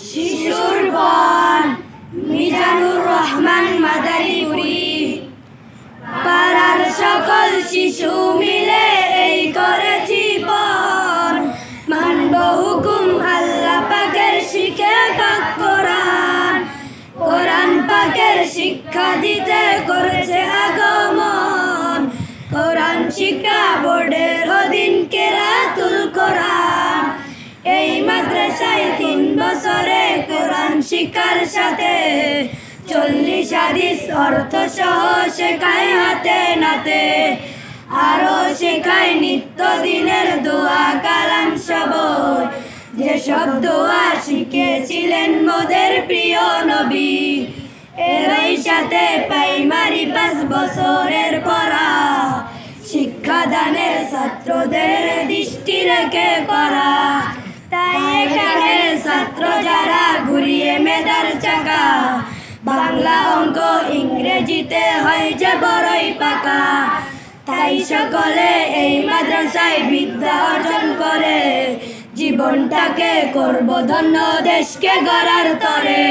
শিশুর বন মিজানুর রহমান মাদারীপুরি। পাড়ার সকল শিশু মিলে এই করেছি পণ, মানব হুকুম আল্লাহ পাকের শিখে পাক কোরআন। কোরআন পাকের শিক্ষা দিতে করেছে আগমন, কোরআন শিক্ষা বোর্ডের অধীন কেরাতুল কোরআন। এই মাদ্রাসায় 3 বছরে কোরআন শিক্ষার সাথে 40 হাদিস অর্থ সহ শেখায় হাতে নাতে। আরো শেখায় নিত্যদিনের দোয়া কালাম সবই, যেসব দোয়া শিখেছিলেন মোদের প্রিয় নবী। এরই সাথে প্রাইমারি 5 বছরের পড়া, শিক্ষাদানের ছাত্রদের দৃষ্টি রেখে করা। তাই এখানে ছাত্র যারা ঘুরিয়ে মেধার চাকা, বাংলা অঙ্ক ইংরেজিতে হয় যে বড়ই পাকা। তাই সকলে এই মাদ্রাসায় বিদ্যা অর্জন করে, জীবনটাকে করব ধন্য দেশকে গড়ার তরে।